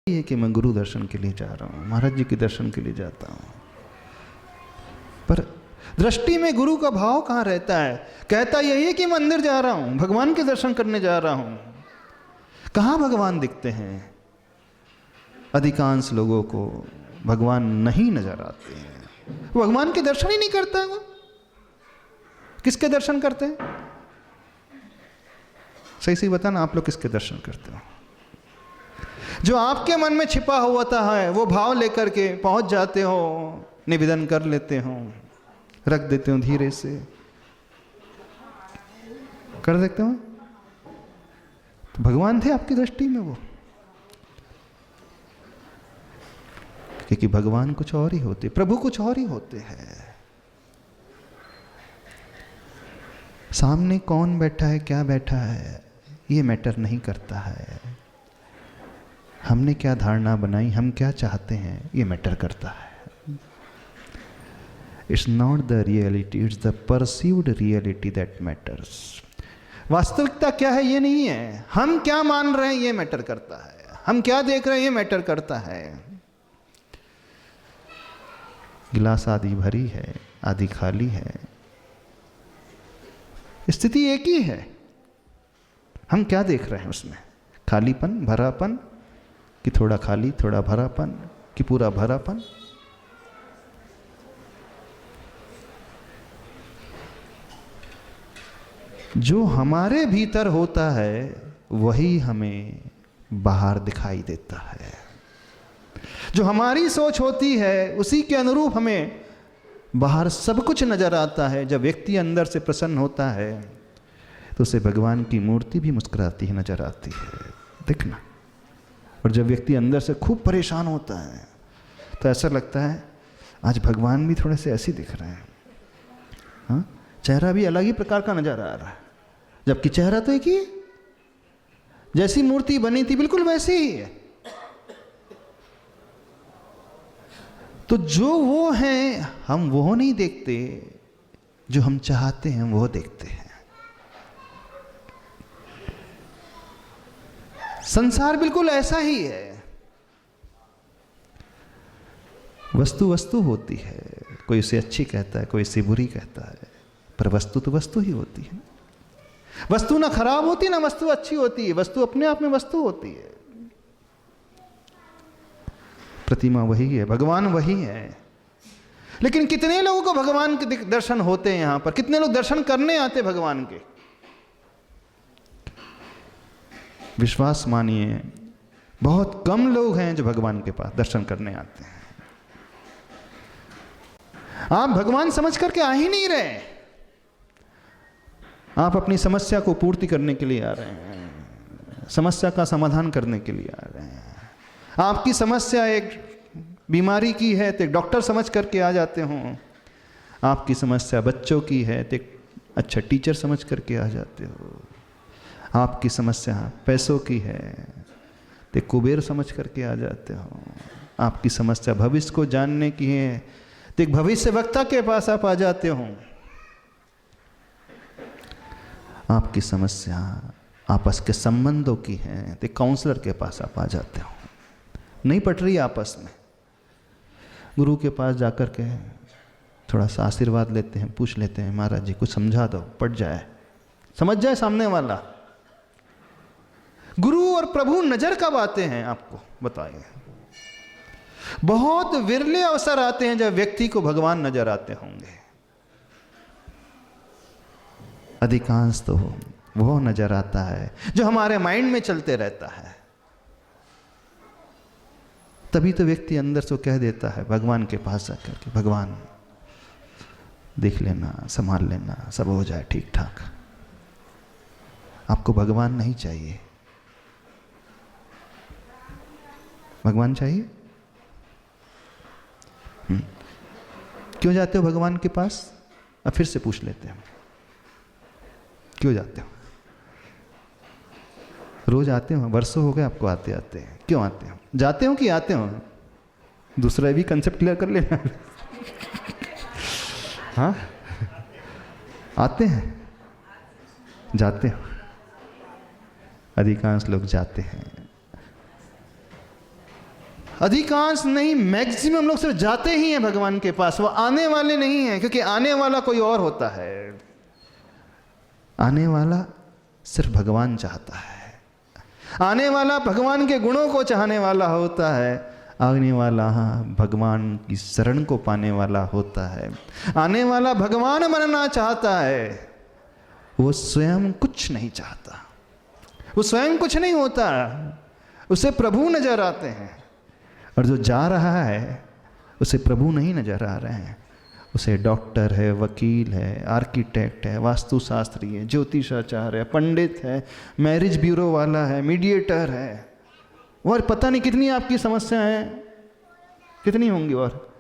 है कि मैं गुरु दर्शन के लिए जा रहा हूँ, महाराज जी के दर्शन के लिए जाता हूँ, पर दृष्टि में गुरु का भाव कहाँ रहता है? कहता यही है कि मंदिर जा रहा हूँ, भगवान के दर्शन करने जा रहा हूँ। कहाँ भगवान दिखते हैं? अधिकांश लोगों को भगवान नहीं नजर आते हैं। भगवान के दर्शन ही नहीं करता है। वो किसके दर्शन करते हैं? सही सही बताना, आप लोग किसके दर्शन करते हो? जो आपके मन में छिपा हुआ है वो भाव लेकर के पहुंच जाते हो, निवेदन कर लेते हो, रख देते हो, धीरे से कर देते हो। तो भगवान थे आपकी दृष्टि में वो, क्योंकि भगवान कुछ और ही होते, प्रभु कुछ और ही होते हैं। सामने कौन बैठा है, क्या बैठा है, ये मैटर नहीं करता है। हमने क्या धारणा बनाई, हम क्या चाहते हैं, ये मैटर करता है। It's not the reality, it's the perceived reality that matters. वास्तविकता क्या है ये नहीं है, हम क्या मान रहे हैं ये मैटर करता है, हम क्या देख रहे हैं ये मैटर करता है। गिलास आधी भरी है, आधी खाली है, स्थिति एक ही है। हम क्या देख रहे हैं उसमें? खालीपन, भरापन, कि थोड़ा खाली थोड़ा भरापन, कि पूरा भरापन? जो हमारे भीतर होता है वही हमें बाहर दिखाई देता है। जो हमारी सोच होती है उसी के अनुरूप हमें बाहर सब कुछ नजर आता है। जब व्यक्ति अंदर से प्रसन्न होता है तो उसे भगवान की मूर्ति भी मुस्कुराती है नजर आती है, देखना। और जब व्यक्ति अंदर से खूब परेशान होता है तो ऐसा लगता है आज भगवान भी थोड़े से ऐसे दिख रहे हैं। हाँ, चेहरा भी अलग ही प्रकार का नजर आ रहा है, जबकि चेहरा तो एक ही है, जैसी मूर्ति बनी थी बिल्कुल वैसी ही है। तो जो वो हैं हम वो नहीं देखते, जो हम चाहते हैं वो देखते हैं। संसार बिल्कुल ऐसा ही है। वस्तु वस्तु होती है, कोई उसे अच्छी कहता है, कोई उसे बुरी कहता है, पर वस्तु तो वस्तु ही होती है। वस्तु ना खराब होती ना वस्तु अच्छी होती है, वस्तु अपने आप में वस्तु होती है। प्रतिमा वही है, भगवान वही है। लेकिन कितने लोगों को भगवान के दर्शन होते हैं? यहां पर कितने लोग दर्शन करने आते भगवान के? विश्वास मानिए बहुत कम लोग हैं जो भगवान के पास दर्शन करने आते हैं। आप भगवान समझ करके आ ही नहीं रहे, आप अपनी समस्या को पूर्ति करने के लिए आ रहे हैं, समस्या का समाधान करने के लिए आ रहे हैं। आपकी समस्या एक बीमारी की है तो एक डॉक्टर समझ करके आ जाते हो, आपकी समस्या बच्चों की है तो एक अच्छा टीचर समझ करके आ जाते हो, आपकी समस्या पैसों की है तो कुबेर समझ करके आ जाते हो, आपकी समस्या भविष्य को जानने की है तो एक भविष्य वक्ता के पास आप आ जाते हो, आपकी समस्या आपस के संबंधों की है तो काउंसलर के पास आप आ जाते हो। नहीं पट रही आपस में, गुरु के पास जाकर के थोड़ा सा आशीर्वाद लेते हैं, पूछ लेते हैं महाराज जी कुछ समझा दो, पट जाए, समझ जाए सामने वाला। गुरु और प्रभु नजर कब आते हैं आपको बताइए? बहुत विरले अवसर आते हैं जब व्यक्ति को भगवान नजर आते होंगे। अधिकांश तो वो नजर आता है जो हमारे माइंड में चलते रहता है। तभी तो व्यक्ति अंदर से कह देता है भगवान के पास जाकर के, भगवान देख लेना, संभाल लेना, सब हो जाए ठीक ठाक। आपको भगवान नहीं चाहिए, भगवान चाहिए? क्यों जाते हो भगवान के पास? अब फिर से पूछ लेते हैं, क्यों जाते हो? रोज आते हो, वर्षों हो गए आपको आते आते हैं, क्यों आते हो? जाते हो कि आते हो? दूसरा भी कंसेप्ट क्लियर कर लेना। हाँ, आते हैं, जाते हो। अधिकांश लोग जाते हैं। अधिकांश नहीं, मैक्सिमम लोग सिर्फ जाते ही हैं भगवान के पास, वो आने वाले नहीं हैं, क्योंकि आने वाला कोई और होता है। आने वाला सिर्फ भगवान चाहता है। आने वाला भगवान के गुणों को चाहने वाला होता है। आने वाला भगवान की शरण को पाने वाला होता है। आने वाला भगवान बनना चाहता है। वो स्वयं कुछ नहीं चाहता, वो स्वयं कुछ नहीं होता, उसे प्रभु नजर आते हैं। और जो जा रहा है उसे प्रभु नहीं नजर आ रहे हैं, उसे डॉक्टर है, वकील है, आर्किटेक्ट है, वास्तुशास्त्री है, ज्योतिषाचार्य है, पंडित है, मैरिज ब्यूरो वाला है, मीडिएटर है, और पता नहीं कितनी आपकी समस्याएं हैं, कितनी होंगी, और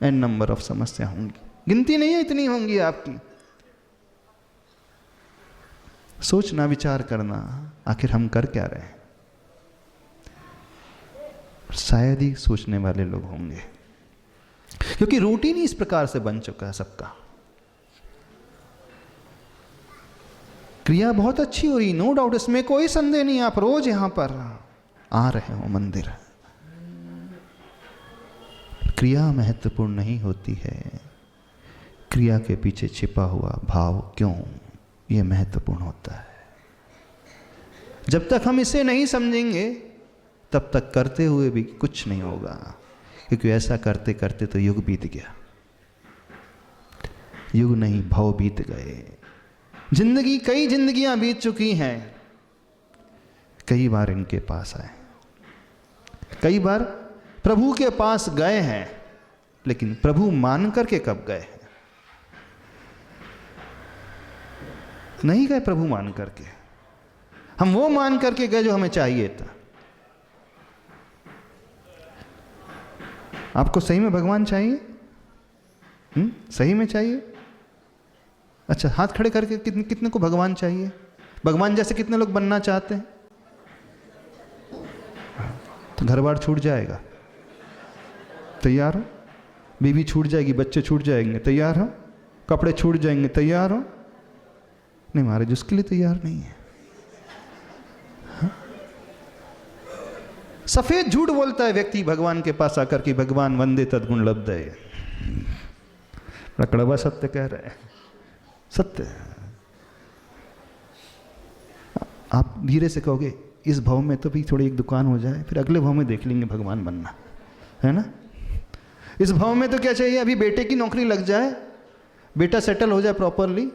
एन नंबर ऑफ समस्या होंगी, गिनती नहीं है, इतनी होंगी आपकी। सोचना, विचार करना, आखिर हम कर क्या रहे हैं। शायद ही सोचने वाले लोग होंगे, क्योंकि रूटीन ही इस प्रकार से बन चुका है सबका। क्रिया बहुत अच्छी हो रही, नो डाउट, इसमें कोई संदेह नहीं। आप रोज यहां पर आ रहे हो मंदिर, क्रिया महत्वपूर्ण नहीं होती है, क्रिया के पीछे छिपा हुआ भाव क्यों, यह महत्वपूर्ण होता है। जब तक हम इसे नहीं समझेंगे तब तक करते हुए भी कुछ नहीं होगा, क्योंकि ऐसा करते करते तो युग बीत गया। युग नहीं, भव बीत गए। जिंदगी, कई जिंदगियां बीत चुकी हैं। कई बार इनके पास आए, कई बार प्रभु के पास गए हैं, लेकिन प्रभु मान करके कब गए हैं? नहीं गए प्रभु मान करके। हम वो मान करके गए जो हमें चाहिए था। आपको सही में भगवान चाहिए? सही में चाहिए? अच्छा, हाथ खड़े करके कितने को भगवान चाहिए? भगवान जैसे कितने लोग बनना चाहते हैं? तो घर बार छूट जाएगा, तैयार हो? बीवी छूट जाएगी, बच्चे छूट जाएंगे, तैयार हो? कपड़े छूट जाएंगे, तैयार हो? नहीं महाराज, उसके लिए तैयार नहीं है। सफेद झूठ बोलता है व्यक्ति भगवान के पास आकर कि भगवान वंदे तद्गुण लब्धये। बड़ा कड़वा सत्य कह रहे हैं, सत्य। आप धीरे से कहोगे इस भाव में तो भी थोड़ी एक दुकान हो जाए, फिर अगले भाव में देख लेंगे भगवान बनना, है ना। इस भाव में तो क्या चाहिए, अभी बेटे की नौकरी लग जाए, बेटा सेटल हो जाए प्रॉपरली,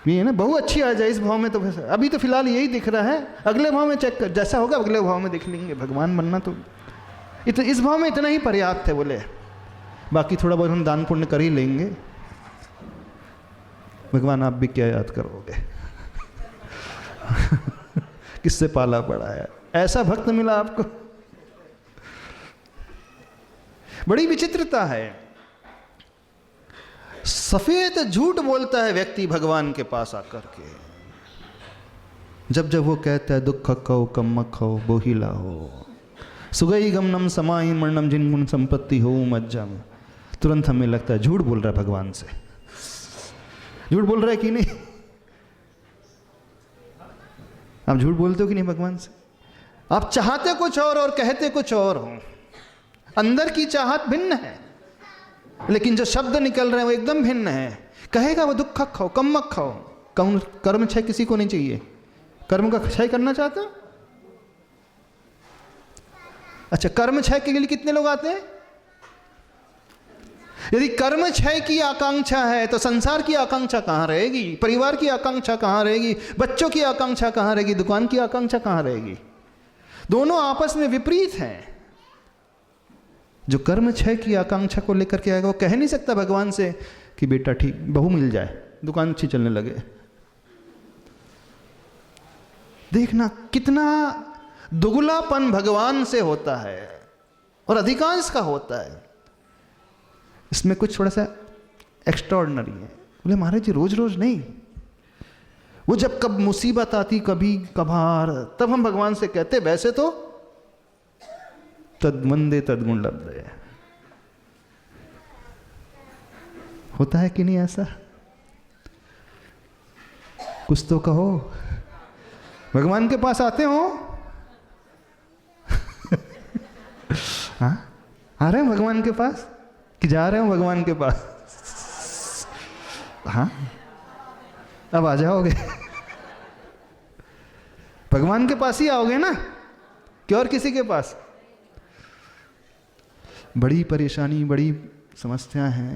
ये है ना, बहू अच्छी आ जाए। इस भाव में तो अभी तो फिलहाल यही दिख रहा है, अगले भाव में चेक कर, जैसा होगा अगले भाव में देख लेंगे। भगवान बनना तो इस भाव में इतना ही पर्याप्त है, बोले बाकी थोड़ा बहुत हम दान पुण्य कर ही लेंगे। भगवान आप भी क्या याद करोगे? किससे पाला पड़ा है, ऐसा भक्त मिला आपको? बड़ी विचित्रता है। सफेद झूठ बोलता है व्यक्ति भगवान के पास आकर के। जब जब वो कहता है दुख खो कम खो बोहिला हो, सुगई गमनम समाई मरणम जिन गुण संपत्ति हो मज्जम, तुरंत हमें लगता है झूठ बोल रहा है भगवान से। झूठ बोल रहा है कि नहीं? आप झूठ बोलते हो कि नहीं भगवान से? आप चाहते कुछ और कहते कुछ और हो। अंदर की चाहत भिन्न है, लेकिन जो शब्द निकल रहे हैं वो एकदम भिन्न है। कहेगा वो दुख खाओ, कम खाओ, कर्म क्षय किसी को नहीं चाहिए। कर्म का क्षय करना चाहते हो? अच्छा, कर्म क्षय के लिए कितने लोग आते हैं? यदि कर्म क्षय की आकांक्षा है तो संसार की आकांक्षा कहां रहेगी? परिवार की आकांक्षा कहां रहेगी? बच्चों की आकांक्षा कहां रहेगी? दुकान की आकांक्षा कहां रहेगी? दोनों आपस में विपरीत हैं। जो कर्म क्षय की आकांक्षा को लेकर के आएगा वो कह नहीं सकता भगवान से कि बेटा ठीक बहू मिल जाए, दुकान अच्छी चलने लगे। देखना कितना दुगलापन भगवान से होता है और अधिकांश का होता है। इसमें कुछ थोड़ा सा एक्स्ट्राऑर्डिनरी है। बोले महाराज जी रोज रोज नहीं, वो जब कब मुसीबत आती कभी कभार, तब हम भगवान से कहते, वैसे तो तद्वंदे तद्गुण लब्धये। होता है कि नहीं ऐसा? कुछ तो कहो। भगवान के पास आते हो हाँ, आ रहे हैं भगवान के पास कि जा रहे हो भगवान के पास? हाँ, अब आ जाओगे। भगवान के पास ही आओगे ना, कि और किसी के पास? बड़ी परेशानी, बड़ी समस्या है।